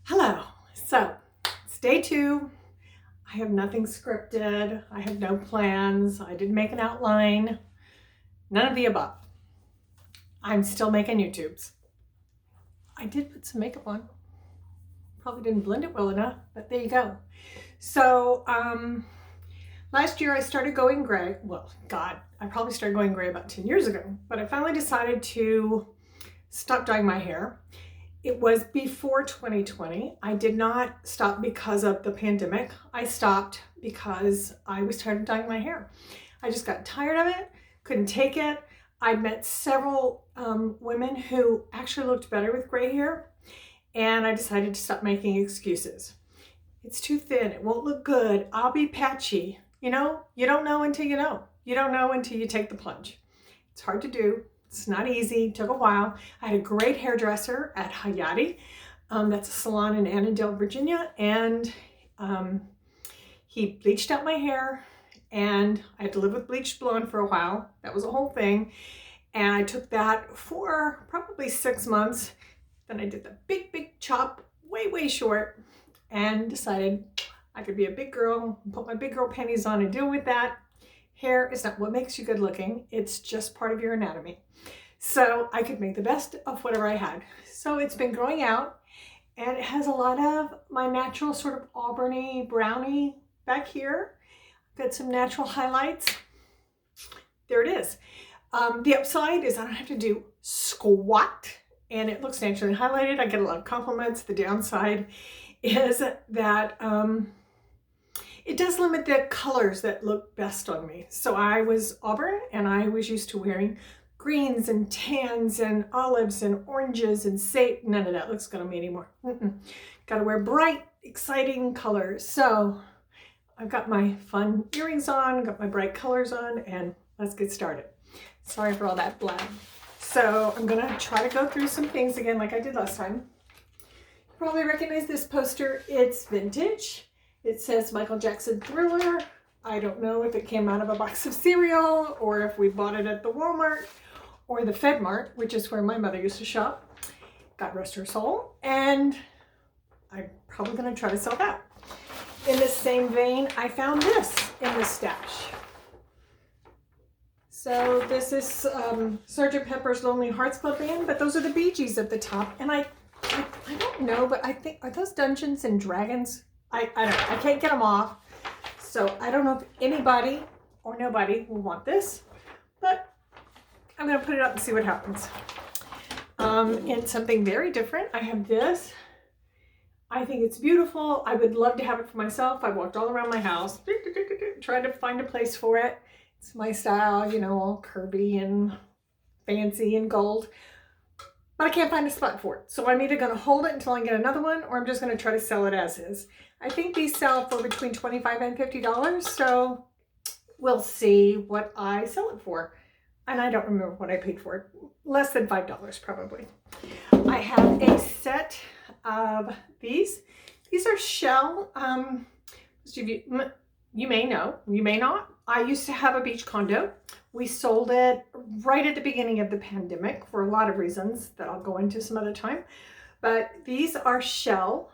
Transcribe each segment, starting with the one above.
Hello. So, it's day 2. I have nothing scripted. I have no plans. I didn't make an outline. None of the above. I'm still making YouTubes. I did put some makeup on. Probably didn't blend it well enough, but there you go. So, last year I started going gray. Well, God, I probably started going gray about 10 years ago, but I finally decided to stop dyeing my hair. It was before 2020. I did not stop because of the pandemic. I stopped because I was tired of dyeing my hair. I just got tired of it, couldn't take it. I met several women who actually looked better with gray hair, and I decided to stop making excuses. It's too thin, it won't look good, I'll be patchy. You know, you don't know until you know. You don't know until you take the plunge. It's hard to do. It's not easy, took a while. I had a great hairdresser at Hayati. That's a salon in Annandale, Virginia. And he bleached out my hair, and I had to live with bleached blonde for a while. That was a whole thing. And I took that for probably 6 months. Then I did the big chop, way short, and decided I could be a big girl, put my big girl panties on and deal with that. Hair is not what makes you good looking. It's just part of your anatomy. So I could make the best of whatever I had. So it's been growing out, and it has a lot of my natural sort of auburny, browny back here. Got some natural highlights. There it is. The upside is I don't have to do squat, and it looks naturally highlighted. I get a lot of compliments. The downside is that it does limit the colors that look best on me. So I was auburn, and I was used to wearing greens and tans and olives and oranges and sage. None of that looks good on me anymore. Got to wear bright, exciting colors. So I've got my fun earrings on, got my bright colors on, and let's get started. Sorry for all that blab. So I'm gonna try to go through some things again like I did last time. You probably recognize this poster. It's vintage. It says Michael Jackson Thriller. I don't know if it came out of a box of cereal or if we bought it at the Walmart or the FedMart, which is where my mother used to shop. God rest her soul. And I'm probably going to try to sell that. In the same vein, I found this in the stash. So this is Sgt. Pepper's Lonely Hearts Club Band, but those are the Bee Gees at the top. And I don't know, but I think, are those Dungeons and Dragons? I don't know. I can't get them off. So I don't know if anybody or nobody will want this, but I'm going to put it up and see what happens. And something very different. I have this. I think it's beautiful. I would love to have it for myself. I walked all around my house, trying to find a place for it. It's my style, you know, all curvy and fancy and gold. But I can't find a spot for it. So I'm either going to hold it until I get another one, or I'm just going to try to sell it as is. I think these sell for between $25 and $50. So we'll see what I sell it for. And I don't remember what I paid for it. Less than $5 probably. I have a set of these. These are shell. You may know, you may not. I used to have a beach condo. We sold it right at the beginning of the pandemic for a lot of reasons that I'll go into some other time. But these are shell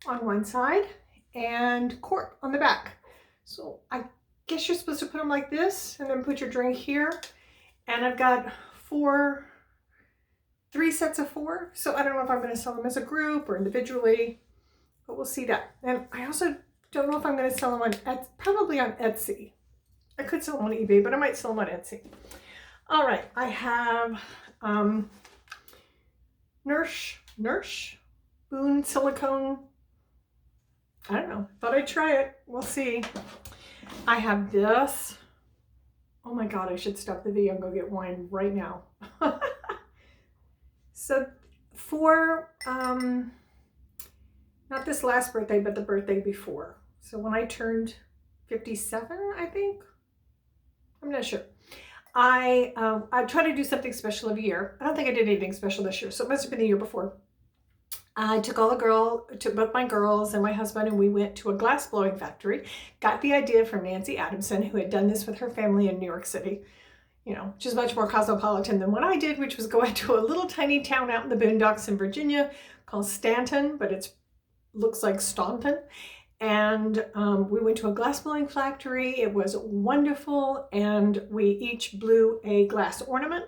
on one side and cork on the back. So I guess you're supposed to put them like this and then put your drink here. And I've got 3 sets of 4. So I don't know if I'm going to sell them as a group or individually, but we'll see that. And I also don't know if I'm going to sell them on probably on Etsy. I could sell them on eBay, but I might sell them on Etsy. All right, I have Nurse Boone silicone. I don't know. Thought I'd try it. We'll see. I have this. Oh my God, I should stop the video and go get wine right now. So for not this last birthday, but the birthday before. So when I turned 57, I think. I'm not sure. I try to do something special every year. I don't think I did anything special this year, so it must have been the year before. I took both my girls and my husband, and we went to a glass blowing factory. Got the idea from Nancy Adamson, who had done this with her family in New York City. you know, which is much more cosmopolitan than what I did, which was go into a little tiny town out in the boondocks in Virginia called Stanton, but it looks like Staunton. And we went to a glass blowing factory. It was wonderful. And we each blew a glass ornament.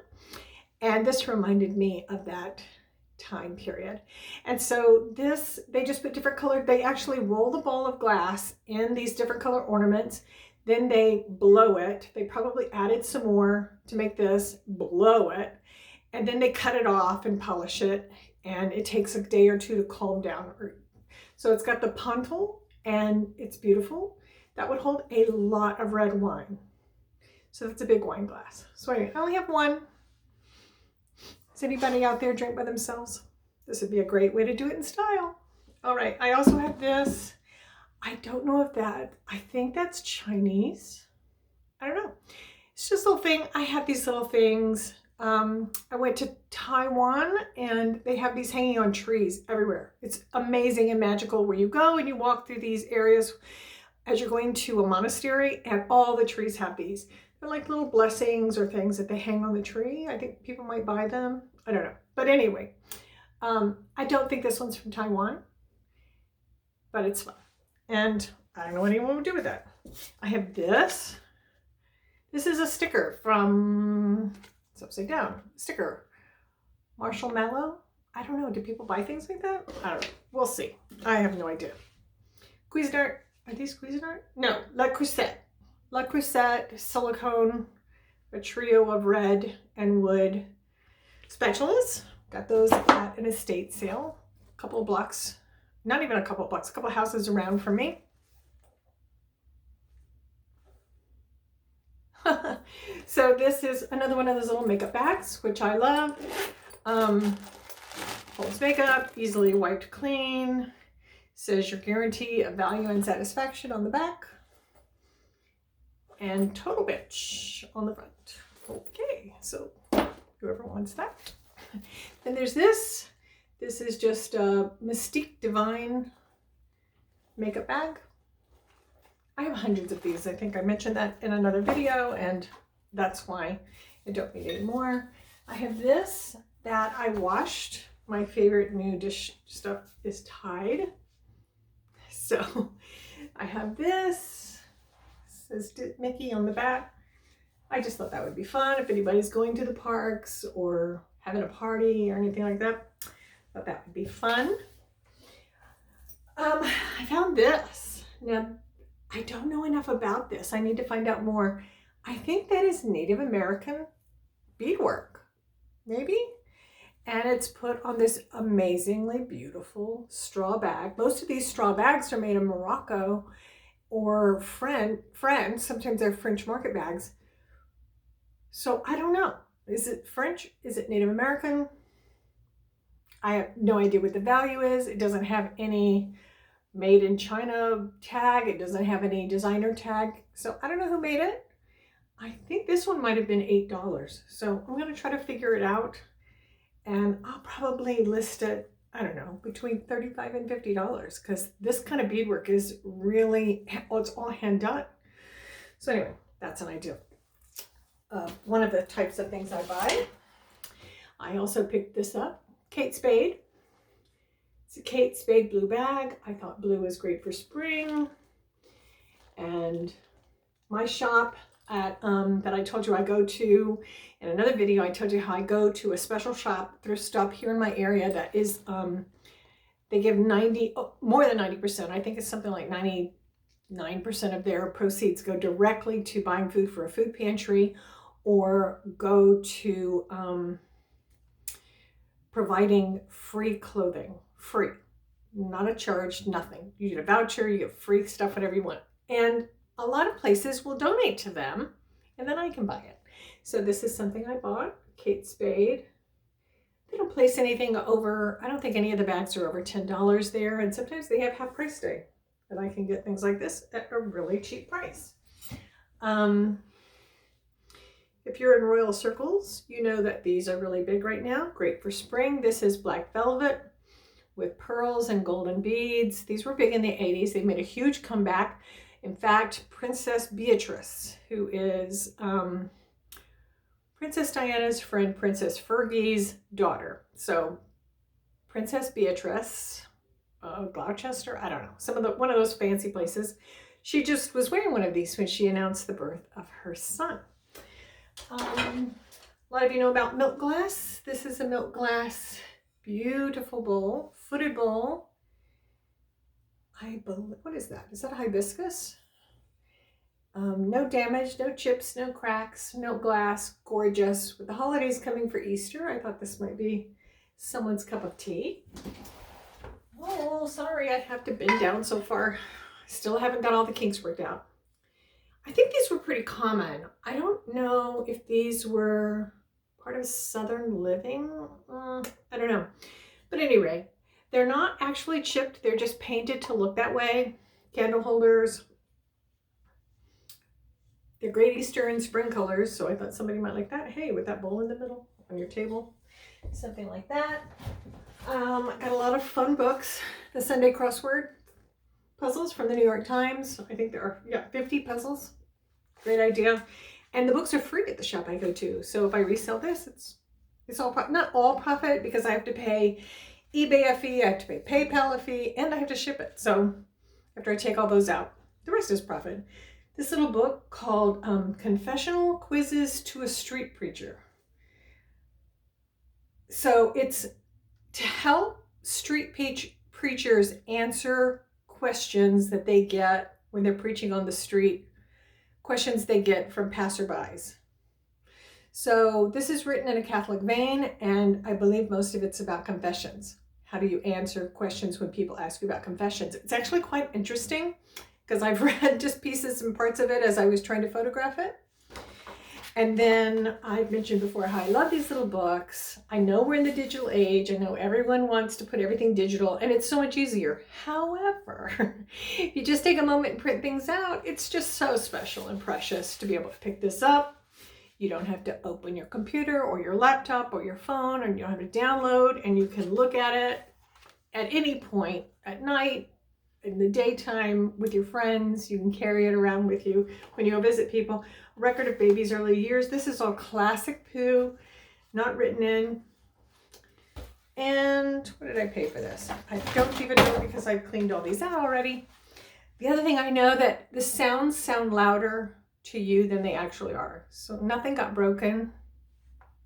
And this reminded me of that time period. And so this, they just put different colored, they actually roll the ball of glass in these different color ornaments. Then they blow it. They probably added some more to make this, blow it. And then they cut it off and polish it. And it takes a day or two to calm down. So it's got the pontil and it's beautiful. That would hold a lot of red wine. So that's a big wine glass. So anyway, I only have one. Does anybody out there drink by themselves? This would be a great way to do it in style. All right, I also have this. I don't know if that, I think that's Chinese. I don't know. It's just a little thing. I have these little things. I went to Taiwan and they have these hanging on trees everywhere. It's amazing and magical where you go and you walk through these areas as you're going to a monastery, and all the trees have these. They're like little blessings or things that they hang on the tree. I think people might buy them. I don't know. But anyway, I don't think this one's from Taiwan, but it's fun. And I don't know what anyone would do with that. I have this. This is a sticker from, it's upside down, sticker. Marshall Mallow. I don't know. Do people buy things like that? I don't know. We'll see. I have no idea. Cuisinart. Are these Cuisinart? No. La Crusette. La Crusette silicone. A trio of red and wood spatulas. Got those at an estate sale. A couple of blocks. Not even a couple of blocks. A couple of houses around from me. So this is another one of those little makeup bags, which I love. Holds makeup, easily wiped clean. Says your guarantee of value and satisfaction on the back. And Total Bitch on the front. Okay, so whoever wants that. Then there's this. This is just a Mystique Divine makeup bag. I have hundreds of these. I think I mentioned that in another video, and that's why I don't need any more. I have this that I washed. My favorite new dish stuff is Tide. So I have this. It says Mickey on the back. I just thought that would be fun if anybody's going to the parks or having a party or anything like that. Thought that would be fun. I found this. Now, I don't know enough about this. I need to find out more. I think that is Native American beadwork, maybe? And it's put on this amazingly beautiful straw bag. Most of these straw bags are made in Morocco or France. Sometimes they're French market bags. So I don't know. Is it French? Is it Native American? I have no idea what the value is. It doesn't have any made in China tag. It doesn't have any designer tag. So I don't know who made it. I think this one might have been $8. So I'm going to try to figure it out. And I'll probably list it, I don't know, between $35 and $50 because this kind of beadwork is really, well, it's all hand done. So anyway, that's an idea. One of the types of things I buy. I also picked this up, Kate Spade. It's a Kate Spade blue bag. I thought blue was great for spring. And my shop at that I told you I go to in another video, I told you how I go to a special shop, thrift stop here in my area that is, they give more than 90%. I think it's something like 99% of their proceeds go directly to buying food for a food pantry or go to providing free clothing. Free, not a charge, nothing. You get a voucher, you get free stuff, whatever you want. And a lot of places will donate to them and then I can buy it. So this is something I bought, Kate Spade. They don't place anything over, I don't think any of the bags are over $10 there. And sometimes they have half price day and I can get things like this at a really cheap price. If you're in Royal Circles, you know that these are really big right now. Great for spring. This is black velvet with pearls and golden beads. These were big in the 80s. They made a huge comeback. In fact, Princess Beatrice, who is Princess Diana's friend, Princess Fergie's daughter. So Princess Beatrice, Gloucester, I don't know, one of those fancy places. She just was wearing one of these when she announced the birth of her son. A lot of you know about milk glass. This is a milk glass, beautiful bowl, footed bowl. I believe, what is that? Is that a hibiscus? No damage, no chips, no cracks, milk glass, gorgeous. With the holidays coming for Easter, I thought this might be someone's cup of tea. Oh, sorry, I have to bend down so far. Still haven't got all the kinks worked out. I think these were pretty common. I don't know if these were part of Southern living. I don't know. But anyway, they're not actually chipped. They're just painted to look that way. Candle holders. They're great Easter and spring colors, so I thought somebody might like that. Hey, with that bowl in the middle on your table, something like that. I got a lot of fun books. The Sunday crossword puzzles from the New York Times. I think there are 50 puzzles. Great idea. And the books are free at the shop I go to. So if I resell this, it's all not all profit, because I have to pay eBay a fee, I have to pay PayPal a fee, and I have to ship it. So after I take all those out, the rest is profit. This little book called Confessional Quizzes to a Street Preacher. So it's to help street preachers answer questions that they get when they're preaching on the street, questions they get from passerbys. So this is written in a Catholic vein, and I believe most of it's about confessions. How do you answer questions when people ask you about confessions? It's actually quite interesting, because I've read just pieces and parts of it as I was trying to photograph it. And then I've mentioned before how I love these little books. I know we're in the digital age. I know everyone wants to put everything digital, and it's so much easier. However, if you just take a moment and print things out, it's just so special and precious to be able to pick this up. You don't have to open your computer or your laptop or your phone, and you don't have to download, and you can look at it at any point at night, in the daytime, with your friends. You can carry it around with you when you go visit people. Record of Baby's Early Years. This is all classic poo, not written in. And what did I pay for this? I don't even know, because I've cleaned all these out already. The other thing I know, that the sounds sound louder to you than they actually are. So nothing got broken,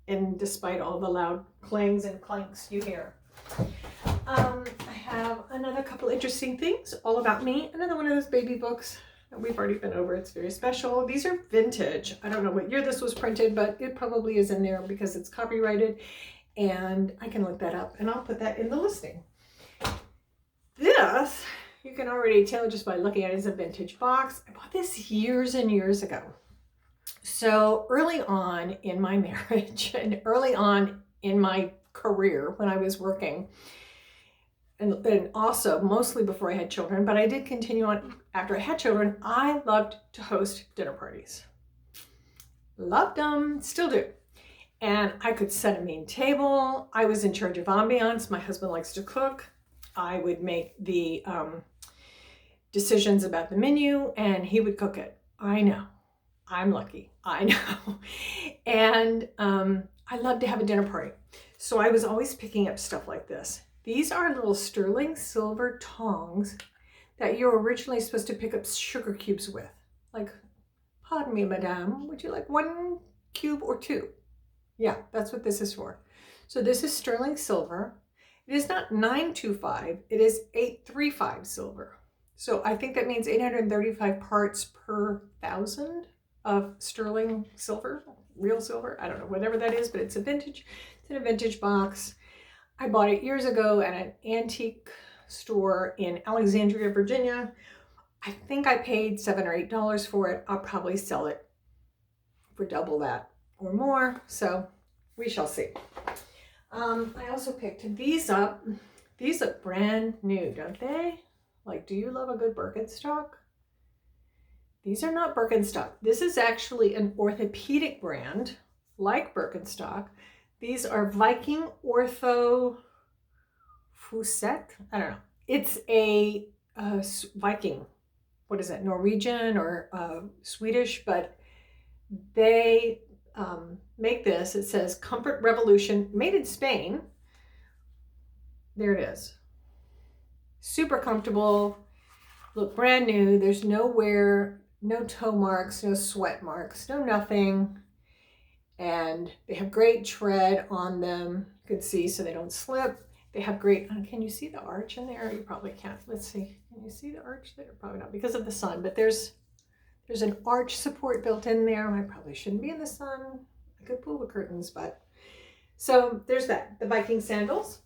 and despite all the loud clangs and clanks you hear. I have another couple interesting things all about me. Another one of those baby books that we've already been over. It's very special. These are vintage. I don't know what year this was printed, but it probably is in there because it's copyrighted, and I can look that up, and I'll put that in the listing. This, you can already tell just by looking at it, is a vintage box. I bought this years and years ago. So early on in my marriage and early on in my career when I was working, and also mostly before I had children, but I did continue on after I had children, I loved to host dinner parties. Loved them, still do. And I could set a mean table. I was in charge of ambiance. My husband likes to cook. I would make the decisions about the menu, and he would cook it. I know. I'm lucky. I know. And I love to have a dinner party. So I was always picking up stuff like this. These are little sterling silver tongs that you're originally supposed to pick up sugar cubes with. Like, pardon me, madame, would you like 1 cube or 2? Yeah, that's what this is for. So this is sterling silver. It is not 925, it is 835 silver. So I think that means 835 parts per 1,000 of sterling silver, real silver. I don't know, whatever that is, but it's a vintage. It's in a vintage box. I bought it years ago at an antique store in Alexandria, Virginia. I think I paid $7 or $8 for it. I'll probably sell it for double that or more. So we shall see. I also picked these up. These look brand new, don't they? Like, do you love a good Birkenstock? These are not Birkenstock. This is actually an orthopedic brand like Birkenstock. These are Viking Ortho Fuset. I don't know. It's a Viking. What is that? Norwegian or Swedish? But they make this. It says Comfort Revolution, made in Spain. There it is. Super comfortable. Look brand new. There's no wear, no toe marks, no sweat marks, no nothing. And they have great tread on them. You can see so they don't slip. They have great, can you see the arch in there? You probably can't. Let's see. Can you see the arch there? Probably not because of the sun, but there's an arch support built in there. I probably shouldn't be in the sun. I could pull the curtains, but so there's that. The Viking sandals.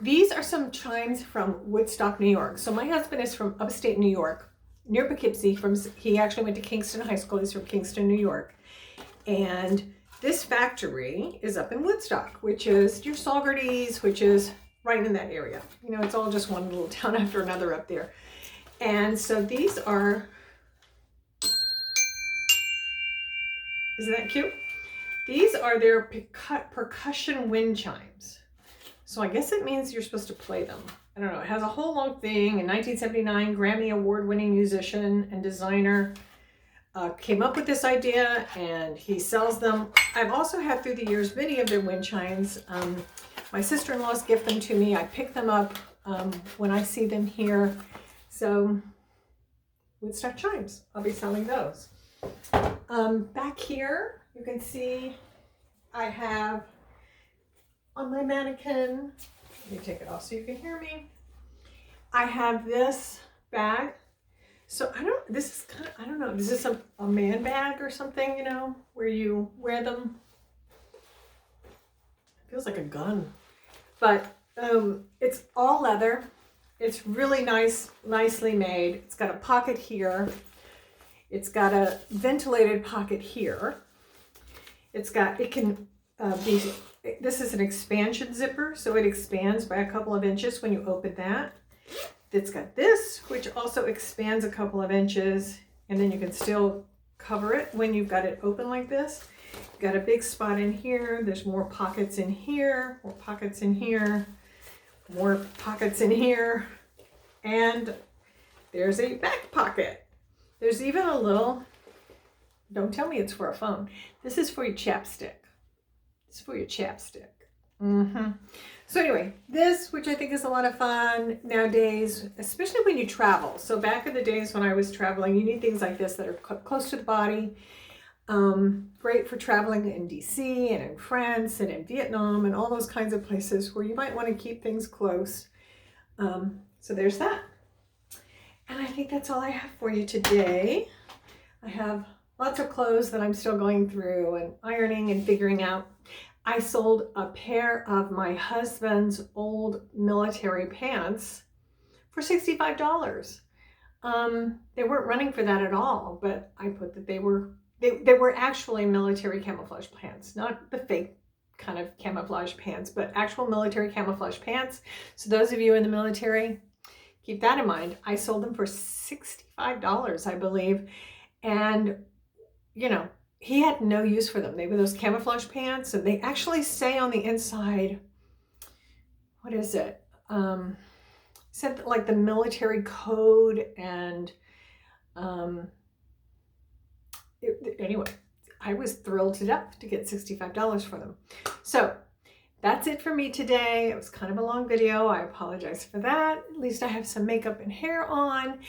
These are some chimes from Woodstock, New York. So my husband is from upstate New York, near Poughkeepsie. He actually went to Kingston High School. He's from Kingston, New York. And this factory is up in Woodstock, which is your Saugerties, which is right in that area. You know, it's all just one little town after another up there. And so these are, isn't that cute? These are their percussion wind chimes. So I guess it means you're supposed to play them. I don't know. It has a whole long thing. In 1979, Grammy award-winning musician and designer came up with this idea, and he sells them. I've also had through the years many of their wind chimes. My sister-in-laws gift them to me. I pick them up when I see them here. So Woodstock chimes. I'll be selling those. Back here, you can see I have on my mannequin, let me take it off so you can hear me. I have this bag. So I don't know, is this a man bag or something, you know, where you wear them? It feels like a gun. But it's all leather. It's really nicely made. It's got a pocket here. It's got a ventilated pocket here. It can be, this is an expansion zipper, so it expands by a couple of inches when you open that. It's got this, which also expands a couple of inches, and then you can still cover it when you've got it open like this. You've got a big spot in here. There's more pockets in here, more pockets in here, more pockets in here, and there's a back pocket. There's even a little, don't tell me it's for a phone. This is for your chapstick. It's for your chapstick. So anyway, this, which I think is a lot of fun nowadays, especially when you travel. So back in the days when I was traveling, you need things like this that are close to the body. Great for traveling in DC and in France and in Vietnam and all those kinds of places where you might want to keep things close. So there's that. And I think that's all I have for you today. I have lots of clothes that I'm still going through and ironing and figuring out. I sold a pair of my husband's old military pants for $65. They weren't running for that at all, but I put that they were actually military camouflage pants, not the fake kind of camouflage pants, but actual military camouflage pants. So those of you in the military, keep that in mind. I sold them for $65, I believe. And, you know, he had no use for them. They were those camouflage pants, and they actually say on the inside, what is it? Said like the military code, and anyway, I was thrilled to death to get $65 for them. So that's it for me today. It was kind of a long video. I apologize for that. At least I have some makeup and hair on,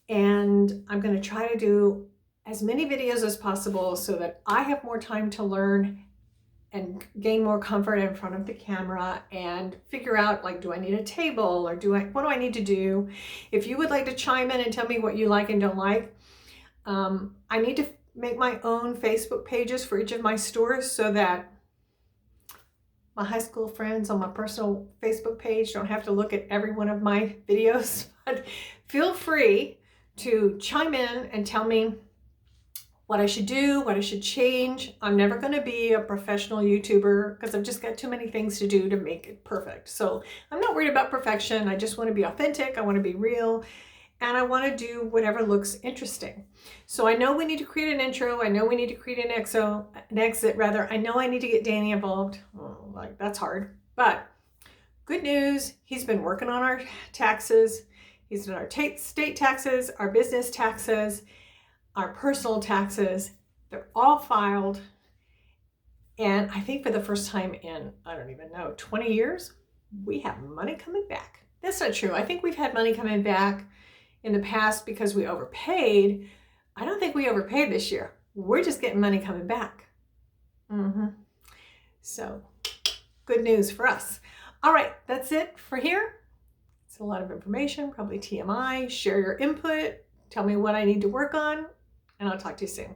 and I'm going to try to do as many videos as possible so that I have more time to learn and gain more comfort in front of the camera and figure out, like, do I need a table, or what do I need to do? If you would like to chime in and tell me what you like and don't like, I need to make my own Facebook pages for each of my stores so that my high school friends on my personal Facebook page don't have to look at every one of my videos. But feel free to chime in and tell me what I should do, what I should change. I'm never going to be a professional YouTuber because I've just got too many things to do to make it perfect. So I'm not worried about perfection. I just want to be authentic. I want to be real. And I want to do whatever looks interesting. So I know we need to create an intro. I know we need to create an exit rather. I know I need to get Danny involved. Oh, like, that's hard. But good news, he's been working on our taxes. He's done our state taxes, our business taxes, our personal taxes, They're all filed. And I think for the first time in, I don't even know, 20 years, we have money coming back. That's not true. I think we've had money coming back in the past because we overpaid. I don't think we overpaid this year. We're just getting money coming back. So good news for us. All right, that's it for here. It's a lot of information, probably TMI. Share your input. Tell me what I need to work on, and I'll talk to you soon.